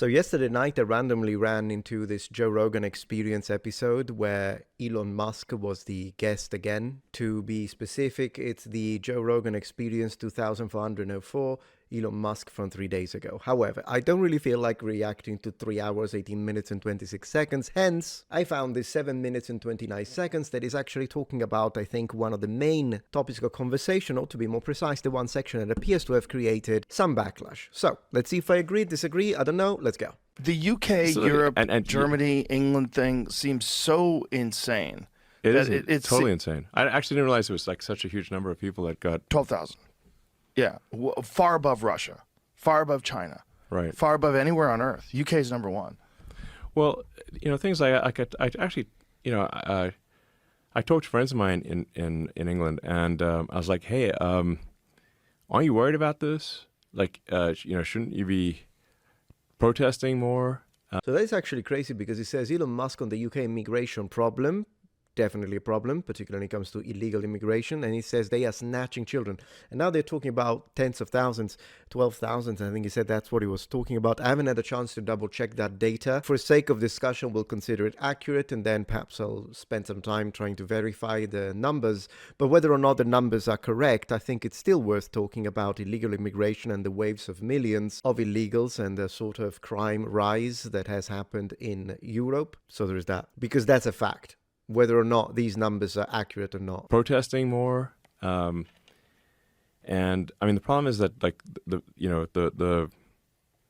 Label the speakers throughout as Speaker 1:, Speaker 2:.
Speaker 1: So yesterday night, I randomly ran into this Joe Rogan Experience episode where Elon Musk was the guest again. To be specific, it's the Joe Rogan Experience 2404, Elon Musk from 3 days ago. However, I don't really feel like reacting to 3 hours, 18 minutes and 26 seconds. Hence, I found this 7 minutes and 29 seconds that is actually talking about, I think, one of the main topics of conversation, or to be more precise, the one section that appears to have created some backlash. So, let's see if I agree, disagree, I don't know, let's go.
Speaker 2: The UK, Europe, and Germany, England thing seems so insane.
Speaker 3: It's totally insane. I actually didn't realize it was like such a huge number of people that got
Speaker 2: 12,000. Yeah, far above Russia, far above China,
Speaker 3: right,
Speaker 2: far above anywhere on Earth. UK is number one.
Speaker 3: Well, things I actually, I talked to friends of mine in England, and I was like, hey, aren't you worried about this? Like, shouldn't you be protesting more?
Speaker 1: So that's actually crazy because he says Elon Musk on the UK immigration problem. Definitely a problem, particularly when it comes to illegal immigration. And he says they are snatching children. And now they're talking about tens of thousands, 12,000. I think he said that's what he was talking about. I haven't had a chance to double check that data. For sake of discussion, we'll consider it accurate. And then perhaps I'll spend some time trying to verify the numbers. But whether or not the numbers are correct, I think it's still worth talking about illegal immigration and the waves of millions of illegals and the sort of crime rise that has happened in Europe. So there's that. Because that's a fact. Whether or not these numbers are accurate or not.
Speaker 3: Protesting more, and I mean the problem is that like the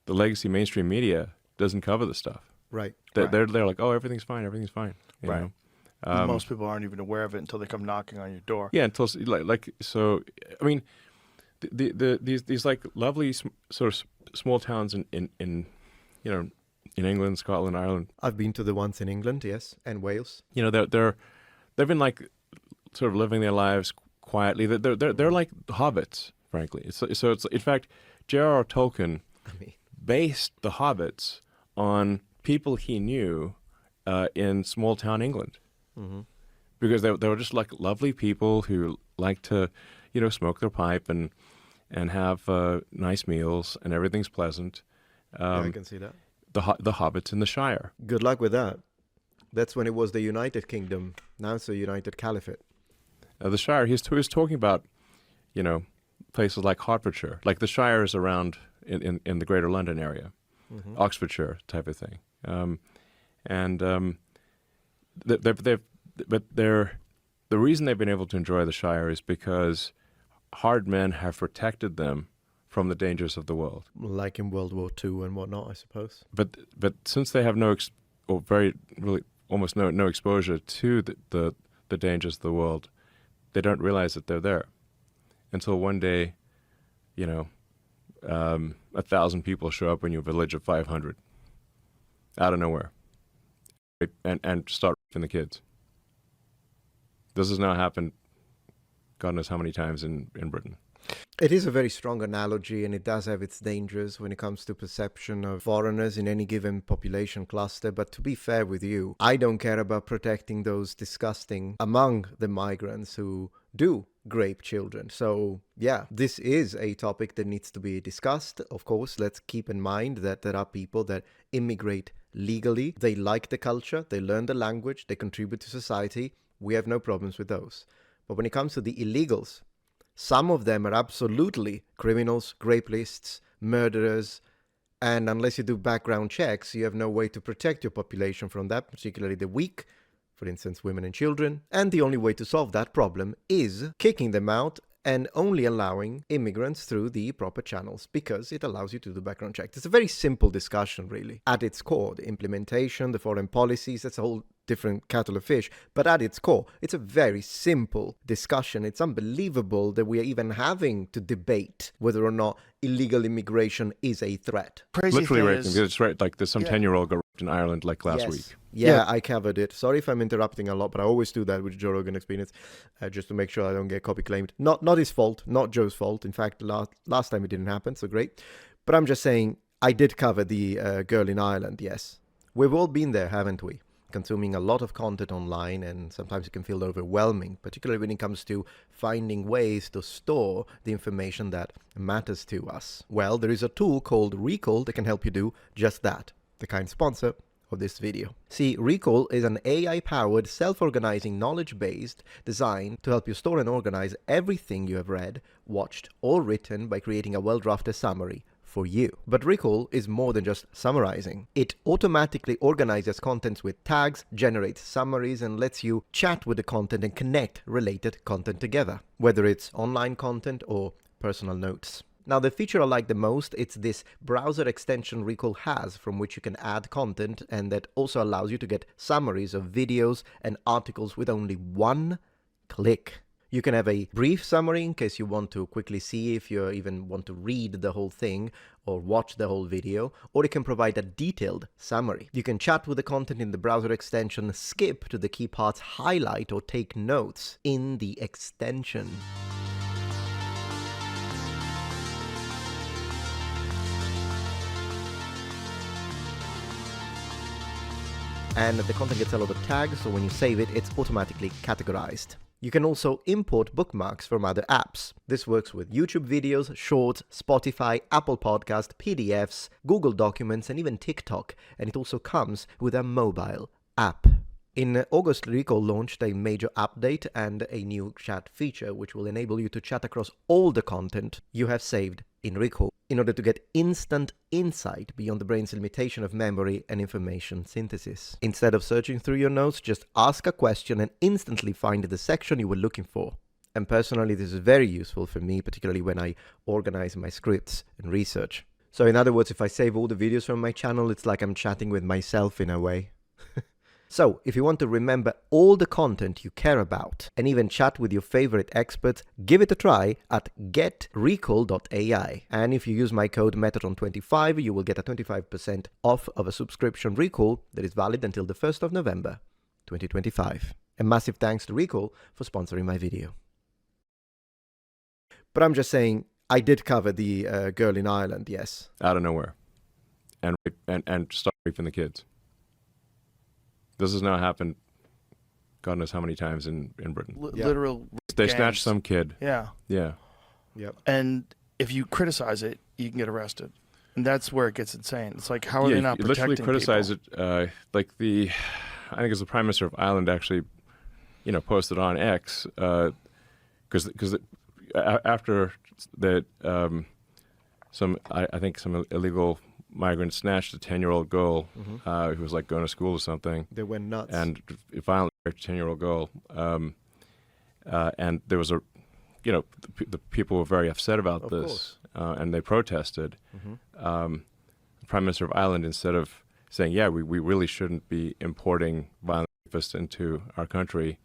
Speaker 3: legacy mainstream media doesn't cover the stuff.
Speaker 1: Right.
Speaker 3: They're like, oh, everything's fine. You
Speaker 2: right.
Speaker 3: know?
Speaker 2: Most people aren't even aware of it until they come knocking on your door.
Speaker 3: Yeah, until so. I mean, these like lovely sort of small towns in England, Scotland, Ireland.
Speaker 1: I've been to the ones in England, yes, and Wales.
Speaker 3: They've been like sort of living their lives quietly. They're like hobbits, frankly. So it's in fact, JRE Tolkien based the hobbits on people he knew in small town England, because they were just like lovely people who like to smoke their pipe and have nice meals and everything's pleasant.
Speaker 1: Yeah, I can see that.
Speaker 3: The hobbits in the Shire.
Speaker 1: Good luck with that. That's when it was the United Kingdom. Now it's the United Caliphate.
Speaker 3: The Shire. He was talking about, places like Hertfordshire, like the Shire is around in the Greater London area, Oxfordshire type of thing, the reason they've been able to enjoy the Shire is because hard men have protected them from the dangers of the world,
Speaker 1: like in World War II and whatnot, I suppose.
Speaker 3: But since they have almost no exposure to the dangers of the world, they don't realize that they're there until one day, 1,000 people show up in your village of 500 out of nowhere, and start raping the kids. This has now happened, God knows how many times in Britain.
Speaker 1: It is a very strong analogy, and it does have its dangers when it comes to perception of foreigners in any given population cluster. But to be fair with you, I don't care about protecting those disgusting among the migrants who do grape children. So yeah, this is a topic that needs to be discussed. Of course, let's keep in mind that there are people that immigrate legally. They like the culture, they learn the language, they contribute to society. We have no problems with those. But when it comes to the illegals, some of them are absolutely criminals, rapists, murderers, and unless you do background checks, you have no way to protect your population from that, particularly the weak, for instance, women and children. And the only way to solve that problem is kicking them out and only allowing immigrants through the proper channels, because it allows you to do background checks. It's a very simple discussion, really. At its core, the implementation, the foreign policies, that's a whole different kettle of fish. But at its core, it's a very simple discussion. It's unbelievable that we are even having to debate whether or not illegal immigration is a threat.
Speaker 2: Crazy
Speaker 3: Literally
Speaker 2: thing
Speaker 3: raping.
Speaker 2: is,
Speaker 3: It's right. Like there's some 10-year-old got raped in Ireland like last week.
Speaker 1: Yeah, I covered it. Sorry if I'm interrupting a lot, but I always do that with Joe Rogan Experience, just to make sure I don't get copy claimed. Not his fault, not Joe's fault. In fact, last time it didn't happen, so great. But I'm just saying, I did cover the girl in Ireland, yes. We've all been there, haven't we? consuming a lot of content online, and sometimes it can feel overwhelming, particularly when it comes to finding ways to store the information that matters to us. Well, there is a tool called Recall that can help you do just that, the kind sponsor of this video. See, Recall is an AI-powered, self-organizing knowledge base designed to help you store and organize everything you have read, watched, or written by creating a well-drafted summary for you. But Recall is more than just summarizing. It automatically organizes contents with tags, generates summaries, and lets you chat with the content and connect related content together, whether it's online content or personal notes. Now, the feature I like the most, it's this browser extension Recall has, from which you can add content, and that also allows you to get summaries of videos and articles with only one click. You can have a brief summary in case you want to quickly see if you even want to read the whole thing or watch the whole video, or it can provide a detailed summary. You can chat with the content in the browser extension, skip to the key parts, highlight or take notes in the extension. And the content gets a lot of tags, so when you save it, it's automatically categorized. You can also import bookmarks from other apps. This works with YouTube videos, Shorts, Spotify, Apple Podcast, PDFs, Google Documents, and even TikTok, and it also comes with a mobile app. In August, Recall launched a major update and a new chat feature, which will enable you to chat across all the content you have saved in Recall, in order to get instant insight beyond the brain's limitation of memory and information synthesis. Instead of searching through your notes, just ask a question and instantly find the section you were looking for. And personally, this is very useful for me, particularly when I organize my scripts and research. So in other words, if I save all the videos from my channel, it's like I'm chatting with myself in a way. So, if you want to remember all the content you care about and even chat with your favorite experts, give it a try at getrecall.ai. And if you use my code Metatron25, you will get a 25% off of a subscription Recall that is valid until the 1st of November, 2025. And massive thanks to Recall for sponsoring my video. But I'm just saying, I did cover the girl in Ireland, yes.
Speaker 3: Out of nowhere. And start raping the kids. This has now happened, God knows how many times in Britain.
Speaker 2: Literal
Speaker 3: They
Speaker 2: gangs.
Speaker 3: snatched some kid.
Speaker 2: Yeah.
Speaker 3: Yeah.
Speaker 1: Yep.
Speaker 2: And if you criticize it, you can get arrested. And that's where it gets insane. It's like, how are they not
Speaker 3: you
Speaker 2: protecting
Speaker 3: literally criticize
Speaker 2: people?
Speaker 3: it. I think it's the Prime Minister of Ireland actually, posted on X, because after that, some illegal migrants snatched a 10-year-old girl who was like going to school or something.
Speaker 1: They went nuts.
Speaker 3: And violently raped a 10-year-old girl. And there was the people were very upset about this, and they protested. The Prime Minister of Ireland, instead of saying, yeah, we really shouldn't be importing violent rapists into our country,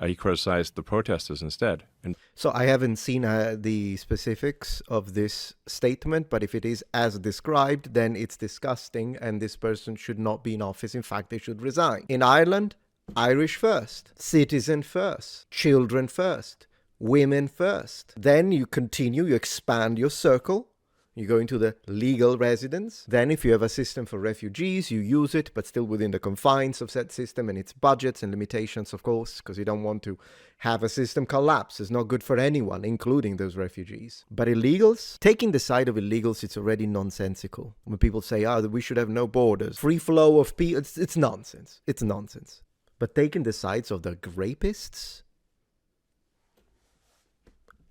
Speaker 3: he criticized the protesters instead. And
Speaker 1: so I haven't seen the specifics of this statement, but if it is as described, then it's disgusting, and this person should not be in office. In fact, they should resign. In Ireland, Irish first, citizen first, children first, women first. Then you continue, you expand your circle. You go into the legal residence. Then if you have a system for refugees, you use it, but still within the confines of said system and its budgets and limitations, of course, because you don't want to have a system collapse. It's not good for anyone, including those refugees. But illegals, taking the side of illegals, it's already nonsensical. When people say, we should have no borders, free flow of people, it's nonsense. It's nonsense. But taking the sides of the rapists,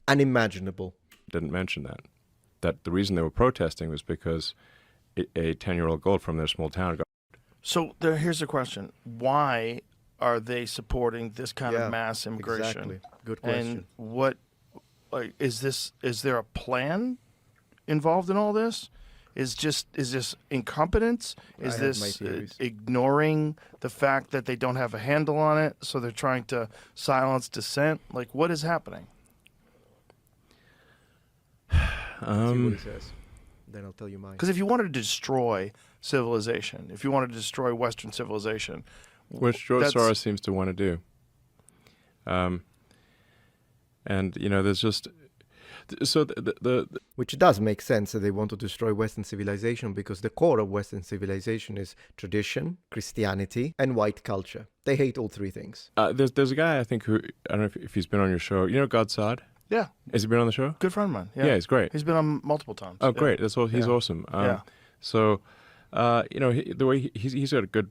Speaker 1: unimaginable.
Speaker 3: didn't mention that the reason they were protesting was because a 10-year-old girl from their small town got.
Speaker 2: So here's the question. Why are they supporting this kind of mass immigration?
Speaker 1: Exactly. Good question.
Speaker 2: And what is there a plan involved in all this? Is this incompetence? Is this ignoring the fact that they don't have a handle on it, so they're trying to silence dissent? Like, what is happening?
Speaker 1: See what he says. Then I'll tell you mine.
Speaker 2: Because if you wanted to destroy civilization, if you wanted to destroy Western civilization,
Speaker 3: which George Soros seems to want to do, and there's just So the
Speaker 1: Which does make sense that they want to destroy Western civilization, because the core of Western civilization is tradition, Christianity, and white culture. They hate all three things.
Speaker 3: there's a guy, I think, who, I don't know if he's been on your show. You know God Sod?
Speaker 2: Yeah.
Speaker 3: Has he been on the show?
Speaker 2: Good friend of mine. Yeah,
Speaker 3: Yeah, he's great.
Speaker 2: He's been on multiple times.
Speaker 3: Oh,
Speaker 2: Yeah.
Speaker 3: great. He's
Speaker 2: Yeah.
Speaker 3: awesome.
Speaker 2: Yeah.
Speaker 3: So, the way he's got a good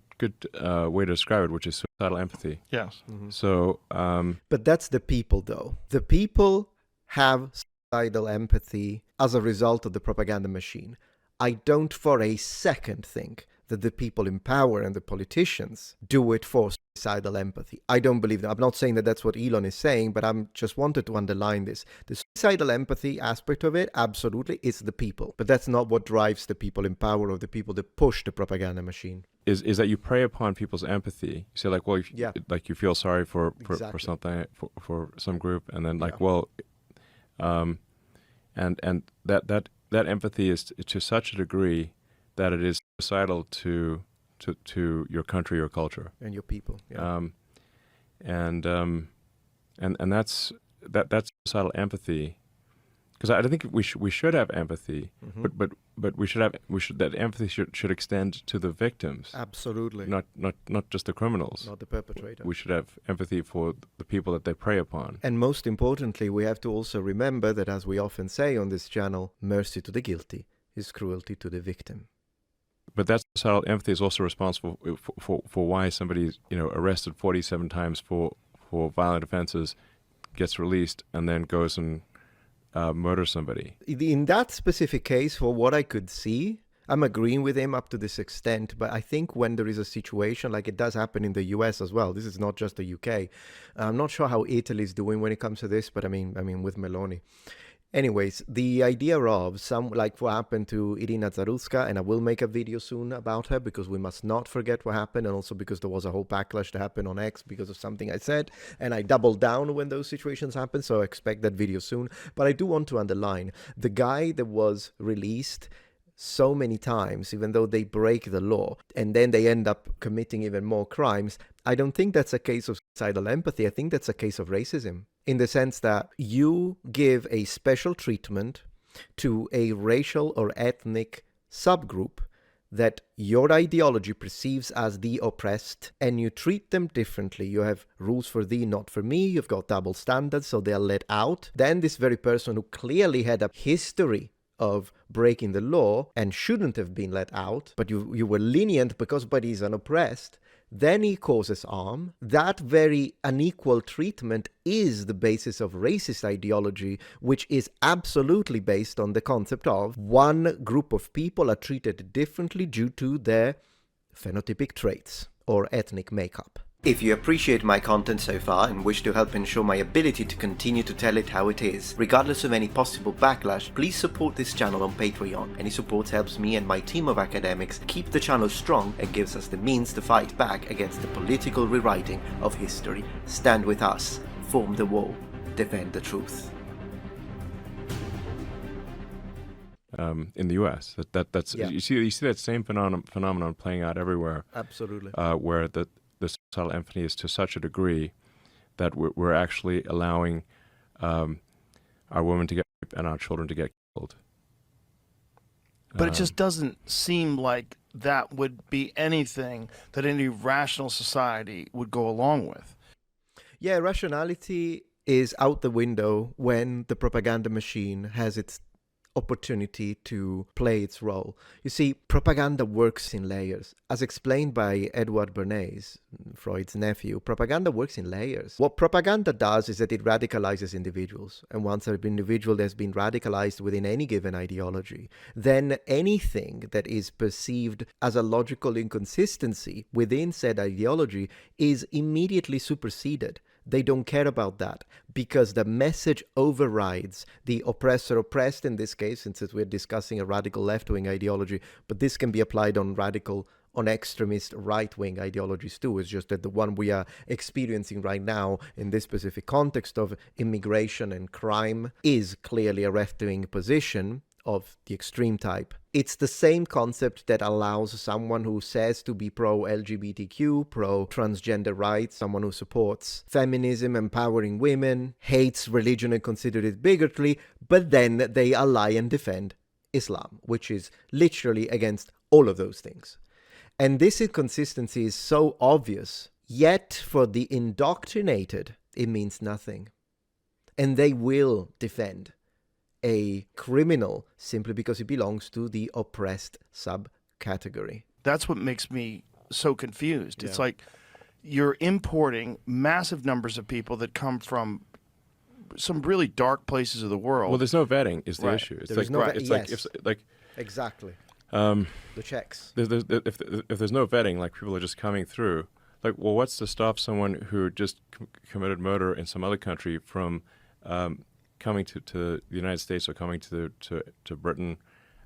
Speaker 3: way to describe it, which is suicidal empathy.
Speaker 2: Yes.
Speaker 3: So,
Speaker 1: But that's the people, though. The people have suicidal empathy as a result of the propaganda machine. I don't for a second think that the people in power and the politicians do it for suicidal empathy. I don't believe that. I'm not saying that that's what Elon is saying, but I'm just wanted to underline this. The suicidal empathy aspect of it, absolutely, is the people. But that's not what drives the people in power or the people that push the propaganda machine.
Speaker 3: is that you prey upon people's empathy. You say like, well,
Speaker 1: Yeah.
Speaker 3: like you feel sorry for
Speaker 1: Exactly.
Speaker 3: something for some group, and then like,
Speaker 1: Yeah.
Speaker 3: well, and that empathy is to such a degree that it is suicidal to your country or culture.
Speaker 1: And your people. Yeah.
Speaker 3: And that's suicidal empathy, because I think we should have empathy, but that empathy should extend to the victims,
Speaker 1: Absolutely.
Speaker 3: not just the criminals.
Speaker 1: Not the perpetrator.
Speaker 3: We should have empathy for the people that they prey upon.
Speaker 1: And most importantly, we have to also remember that, as we often say on this channel, mercy to the guilty is cruelty to the victim.
Speaker 3: But that suicidal empathy is also responsible for why somebody's arrested 47 times for violent offenses, gets released, and then goes and murders somebody.
Speaker 1: In that specific case, for what I could see, I'm agreeing with him up to this extent, but I think when there is a situation like it does happen in the US as well, this is not just the UK. I'm not sure how Italy is doing when it comes to this, but I mean with Meloni. Anyways, the idea of some, like what happened to Irina Zarutska, and I will make a video soon about her because we must not forget what happened, and also because there was a whole backlash that happened on X because of something I said, and I doubled down when those situations happen, so I expect that video soon. But I do want to underline, the guy that was released so many times, even though they break the law, and then they end up committing even more crimes, I don't think that's a case of suicidal empathy. I think that's a case of racism, in the sense that you give a special treatment to a racial or ethnic subgroup that your ideology perceives as the oppressed, and you treat them differently. You have rules for thee, not for me. You've got double standards, so they're let out. Then this very person who clearly had a history of breaking the law and shouldn't have been let out, but you were lenient because but he's unoppressed, then he causes harm. That very unequal treatment is the basis of racist ideology, which is absolutely based on the concept of one group of people are treated differently due to their phenotypic traits or ethnic makeup. If you appreciate my content so far and wish to help ensure my ability to continue to tell it how it is, regardless of any possible backlash, please support this channel on Patreon. Any support helps me and my team of academics keep the channel strong and gives us the means to fight back against the political rewriting of history. Stand with us, form the wall, defend the truth.
Speaker 3: In the U.S., that's
Speaker 1: Yeah.
Speaker 3: you see that same phenomenon playing out everywhere.
Speaker 1: Absolutely.
Speaker 3: Where the suicidal empathy is to such a degree that we're actually allowing our women to get raped and our children to get killed.
Speaker 2: But it just doesn't seem like that would be anything that any rational society would go along with.
Speaker 1: Yeah, rationality is out the window when the propaganda machine has its opportunity to play its role. You see, propaganda works in layers. As explained by Edward Bernays, Freud's nephew, propaganda works in layers. What propaganda does is that it radicalizes individuals. And once an individual has been radicalized within any given ideology, then anything that is perceived as a logical inconsistency within said ideology is immediately superseded. They don't care about that because the message overrides the oppressor oppressed in this case, since we're discussing a radical left-wing ideology, but this can be applied on extremist right-wing ideologies too. It's just that the one we are experiencing right now in this specific context of immigration and crime is clearly a left-wing position, of the extreme type. It's the same concept that allows someone who says to be pro-LGBTQ, pro-transgender rights, someone who supports feminism, empowering women, hates religion and considers it bigotry, but then they ally and defend Islam, which is literally against all of those things. And this inconsistency is so obvious, yet for the indoctrinated, it means nothing. And they will defend a criminal simply because he belongs to the oppressed subcategory.
Speaker 2: That's what makes me so confused.
Speaker 1: Yeah.
Speaker 2: It's like you're importing massive numbers of people that come from some really dark places of the world.
Speaker 3: Well, there's no vetting is the
Speaker 2: Right.
Speaker 3: issue. It's
Speaker 1: There
Speaker 3: like
Speaker 1: is no
Speaker 3: it's
Speaker 1: yes.
Speaker 3: like
Speaker 1: Exactly.
Speaker 3: um,
Speaker 1: The checks.
Speaker 3: if there's no vetting, like people are just coming through. Like, well, what's to stop someone who just committed murder in some other country from coming to the United States or coming to Britain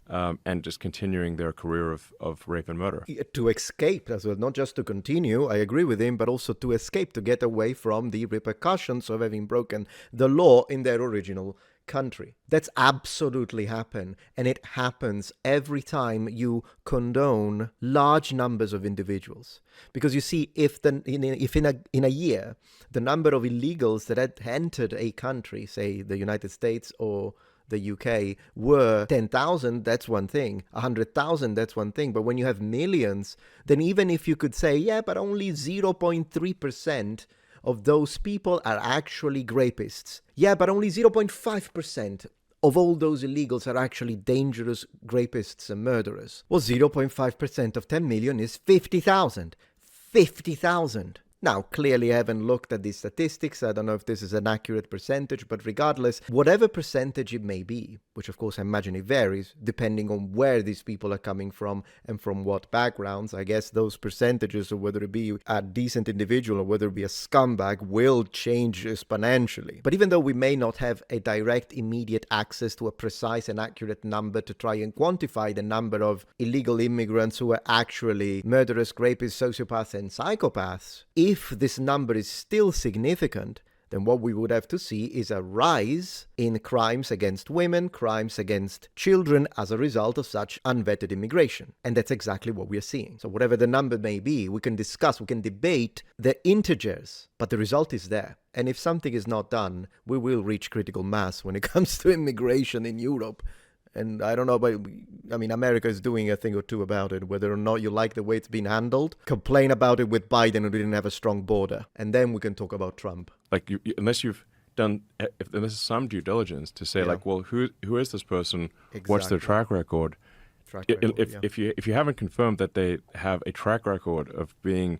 Speaker 3: and just continuing their career of rape and murder?
Speaker 1: To escape as well, not just to continue, I agree with him, but also to escape, to get away from the repercussions of having broken the law in their original country. That's absolutely happen, and it happens every time you condone large numbers of individuals. Because you see, if in a year the number of illegals that had entered a country, say the United States or the UK, were 10,000, that's one thing. 100,000, that's one thing. But when you have millions, then even if you could say, yeah, but only 0.3% of those people are actually rapists. Yeah, but only 0.5% of all those illegals are actually dangerous rapists and murderers. Well, 0.5% of 10 million is 50,000. 50,000. Now, clearly I haven't looked at these statistics. I don't know if this is an accurate percentage, but regardless, whatever percentage it may be, which of course I imagine it varies depending on where these people are coming from and from what backgrounds, I guess those percentages, or whether it be a decent individual or whether it be a scumbag, will change exponentially. But even though we may not have a direct, immediate access to a precise and accurate number to try and quantify the number of illegal immigrants who are actually murderers, rapists, sociopaths, and psychopaths, if this number is still significant, then what we would have to see is a rise in crimes against women, crimes against children as a result of such unvetted immigration. And that's exactly what we are seeing. So whatever the number may be, we can discuss, we can debate the integers, but the result is there. And if something is not done, we will reach critical mass when it comes to immigration in Europe. And I don't know, but I mean, America is doing a thing or two about it, whether or not you like the way it's been handled. Complain about it with Biden, who didn't have a strong border. And then we can talk about Trump.
Speaker 3: Like, unless you've done, if there's some due diligence to say, like, well, who is this person? Exactly. What's their track record? If you haven't confirmed that they have a track record of being,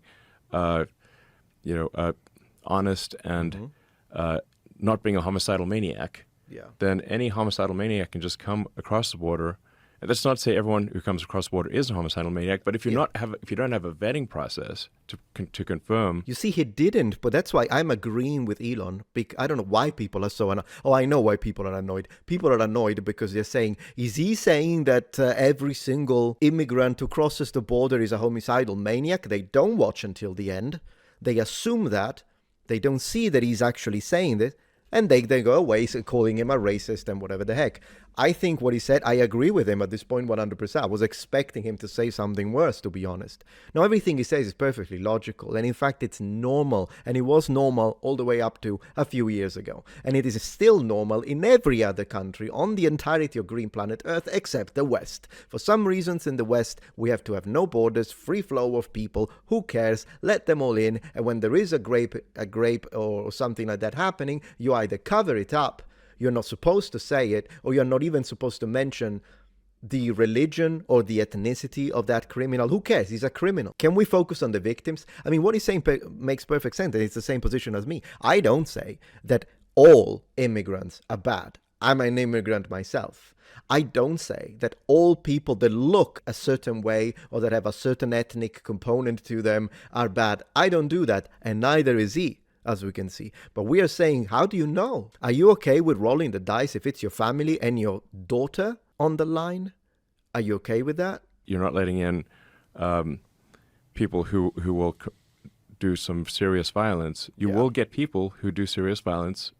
Speaker 3: honest and not being a homicidal maniac, then any homicidal maniac can just come across the border. And that's not to say everyone who comes across the border is a homicidal maniac, but if you if you don't have a vetting process to confirm,
Speaker 1: you see, he didn't. But that's why I'm agreeing with Elon. I don't know why people are so annoyed. Oh, I know why people are annoyed. People are annoyed because they're saying, is he saying that every single immigrant who crosses the border is a homicidal maniac? They don't watch until the end. They assume that. They don't see that he's actually saying this. And they go away calling him a racist and whatever the heck. I think what he said, I agree with him at this point 100%. I was expecting him to say something worse, to be honest. Now, everything he says is perfectly logical. And in fact, it's normal. And it was normal all the way up to a few years ago. And it is still normal in every other country on the entirety of green planet Earth except the West. For some reasons in the West, we have to have no borders, free flow of people. Who cares? Let them all in. And when there is a grape or something like that happening, you either cover it up, you're not supposed to say it, or you're not even supposed to mention the religion or the ethnicity of that criminal. Who cares? He's a criminal. Can we focus on the victims? I mean, what he's saying makes perfect sense, and it's the same position as me. I don't say that all immigrants are bad. I'm an immigrant myself. I don't say that all people that look a certain way or that have a certain ethnic component to them are bad. I don't do that, and neither is he, as we can see. But we are saying, how do you know? Are you okay with rolling the dice if it's your family and your daughter on the line? Are you okay with that?
Speaker 3: You're not letting in people who will do some serious violence. You will get people who do serious violence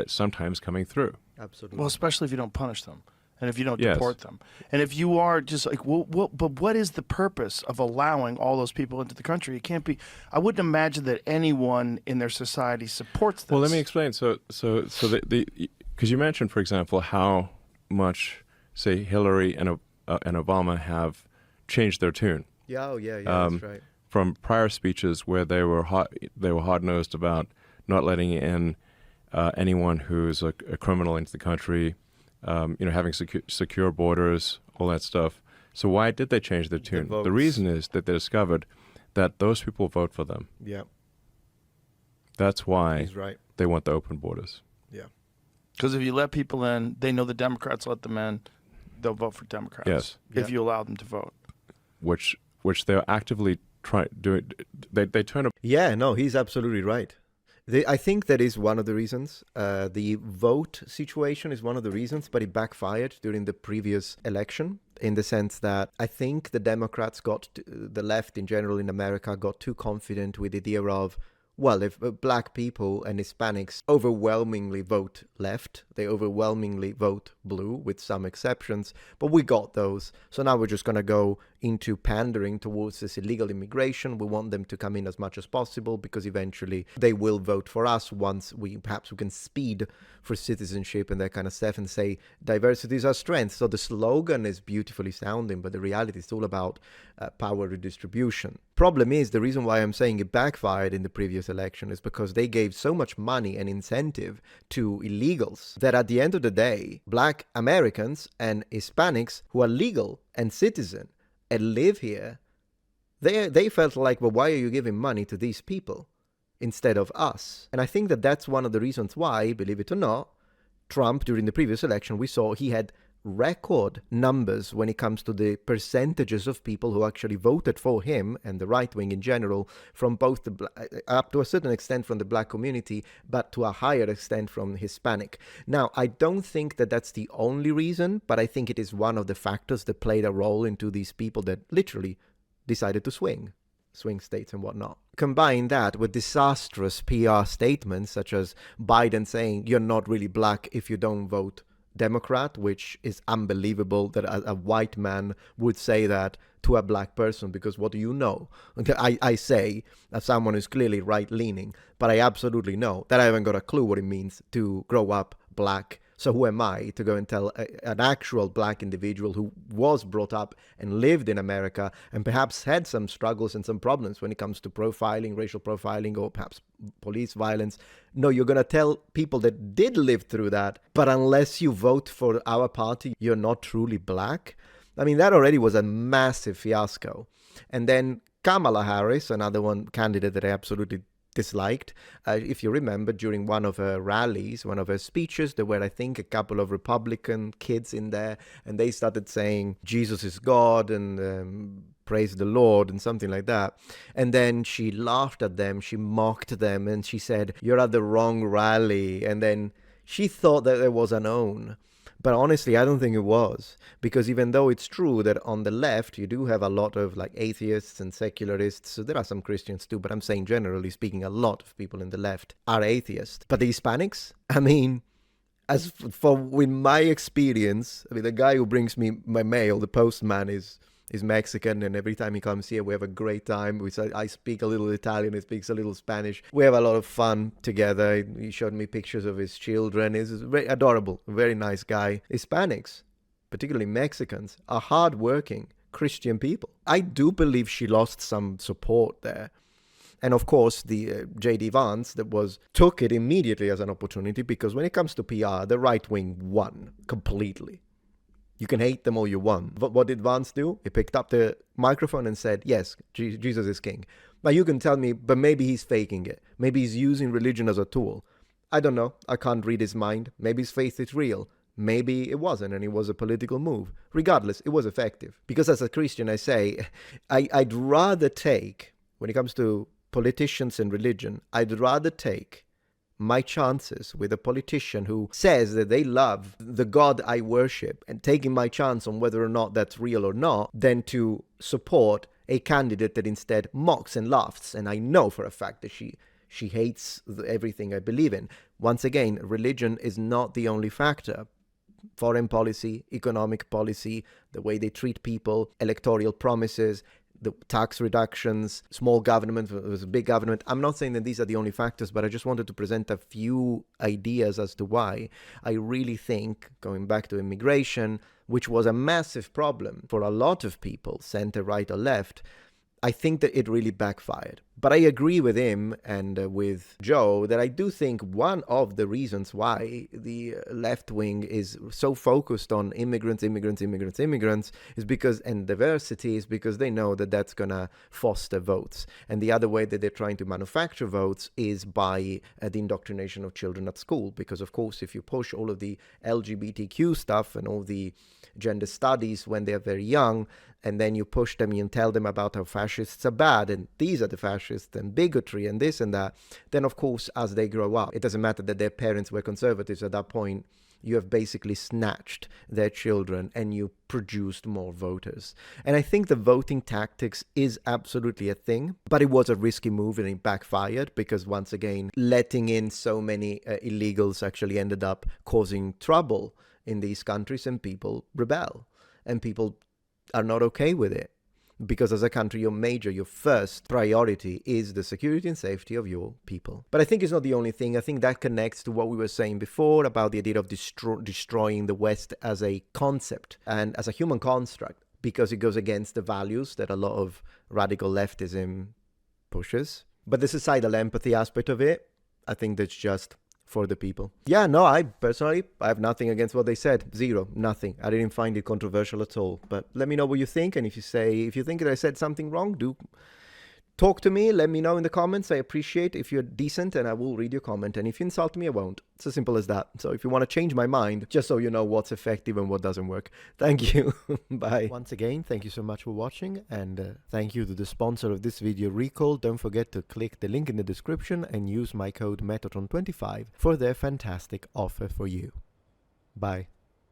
Speaker 3: sometimes coming through.
Speaker 1: Absolutely.
Speaker 2: Well, especially if you don't punish them. and if you don't
Speaker 3: Yes.
Speaker 2: deport them, and if you are just like, well, but what is the purpose of allowing all those people into the country? It can't be. I wouldn't imagine that anyone in their society supports this.
Speaker 3: Well, let me explain. So the because you mentioned, for example, how much, say, Hillary and Obama have changed their tune.
Speaker 1: Yeah, that's right.
Speaker 3: From prior speeches where they were hard-nosed about not letting in anyone who's a criminal into the country, having secure borders, all that stuff. So why did they change their tune? The reason is that they discovered that those people vote for them.
Speaker 1: Yeah.
Speaker 3: That's why
Speaker 1: He's right.
Speaker 3: they want the open borders.
Speaker 1: Yeah.
Speaker 2: Because if you let people in, they know the Democrats let them in, they'll vote for Democrats.
Speaker 3: Yes.
Speaker 2: If you allow them to vote.
Speaker 3: Which they're actively doing. They turn.
Speaker 1: Yeah, no, he's absolutely right. I think that is one of the reasons. The vote situation is one of the reasons, but it backfired during the previous election in the sense that I think the Democrats the left in general in America got too confident with the idea of, well, if black people and Hispanics overwhelmingly vote left, they overwhelmingly vote blue with some exceptions, but we got those. So now we're just going to go into pandering towards this illegal immigration. We want them to come in as much as possible because eventually they will vote for us once we can speed for citizenship and that kind of stuff and say diversity is our strength. So the slogan is beautifully sounding, but the reality is all about power redistribution. Problem is, the reason why I'm saying it backfired in the previous election is because they gave so much money and incentive to illegals that at the end of the day, black Americans and Hispanics who are legal and citizen and live here, they felt like, well, why are you giving money to these people instead of us? And I think that that's one of the reasons why, believe it or not, Trump, during the previous election, we saw he had record numbers when it comes to the percentages of people who actually voted for him and the right wing in general, from both up to a certain extent from the black community, but to a higher extent from Hispanic. Now, I don't think that that's the only reason, but I think it is one of the factors that played a role into these people that literally decided to swing states and whatnot. Combine that with disastrous PR statements such as Biden saying you're not really black if you don't vote Democrat, which is unbelievable that a white man would say that to a black person, because what do you know? I say, as someone who's clearly right-leaning, but I absolutely know that I haven't got a clue what it means to grow up black. So who am I to go and tell an actual black individual who was brought up and lived in America and perhaps had some struggles and some problems when it comes to profiling, racial profiling, or perhaps police violence? No, you're going to tell people that did live through that, but unless you vote for our party, you're not truly black. I mean, that already was a massive fiasco. And then Kamala Harris, another candidate that I absolutely disliked. If you remember, during one of her rallies, one of her speeches, there were, I think, a couple of Republican kids in there, and they started saying Jesus is God and praise the Lord and something like that. And then she laughed at them, she mocked them, and she said, you're at the wrong rally. And then she thought that there was an own. But honestly, I don't think it was, because even though it's true that on the left, you do have a lot of like atheists and secularists, so there are some Christians too, but I'm saying generally speaking, a lot of people in the left are atheists. But the Hispanics, I mean, as for with my experience, I mean, the guy who brings me my mail, the postman, is Mexican, and every time he comes here, we have a great time. I speak a little Italian, he speaks a little Spanish. We have a lot of fun together. He showed me pictures of his children. He's very adorable, very nice guy. Hispanics, particularly Mexicans, are hardworking Christian people. I do believe she lost some support there. And of course, the J.D. Vance took it immediately as an opportunity, because when it comes to PR, the right wing won completely. You can hate them all you want. But what did Vance do? He picked up the microphone and said, yes, Jesus is king. Now you can tell me, but maybe he's faking it. Maybe he's using religion as a tool. I don't know. I can't read his mind. Maybe his faith is real. Maybe it wasn't, and it was a political move. Regardless, it was effective. Because as a Christian, I say, I'd rather take, when it comes to politicians and religion, I'd rather take my chances with a politician who says that they love the God I worship, and taking my chance on whether or not that's real or not, than to support a candidate that instead mocks and laughs. And I know for a fact that she hates everything I believe in. Once again, religion is not the only factor. foreign policy, economic policy, the way they treat people, electoral promises, the tax reductions, small government versus big government. I'm not saying that these are the only factors, but I just wanted to present a few ideas as to why I really think, going back to immigration, which was a massive problem for a lot of people, center, right, or left, I think that it really backfired. But I agree with him and with Joe that I do think one of the reasons why the left wing is so focused on immigrants is because, and diversity, is because they know that that's going to foster votes. And the other way that they're trying to manufacture votes is by the indoctrination of children at school. Because, of course, if you push all of the LGBTQ stuff and all the gender studies when they're very young, and then you push them and tell them about how fascists are bad, and these are the fascists, and bigotry, and this and that, then of course, as they grow up, it doesn't matter that their parents were conservatives at that point, you have basically snatched their children and you produced more voters. And I think the voting tactics is absolutely a thing, but it was a risky move and it backfired because, once again, letting in so many illegals actually ended up causing trouble in these countries, and people rebel, and people are not okay with it. Because as a country, your first priority is the security and safety of your people. But I think it's not the only thing. I think that connects to what we were saying before about the idea of destroying the West as a concept and as a human construct, because it goes against the values that a lot of radical leftism pushes. But the societal empathy aspect of it, I think that's just for the people. Yeah, no, I have nothing against what they said. Zero, nothing. I didn't find it controversial at all. But let me know what you think. And if you think that I said something wrong, do talk to me. Let me know in the comments. I appreciate if you're decent, and I will read your comment. And if you insult me, I won't. It's as simple as that. So if you want to change my mind, just so you know what's effective and what doesn't work. Thank you. Bye. Once again, thank you so much for watching. And thank you to the sponsor of this video, Recall. Don't forget to click the link in the description and use my code METATRON25 for their fantastic offer for you. Bye.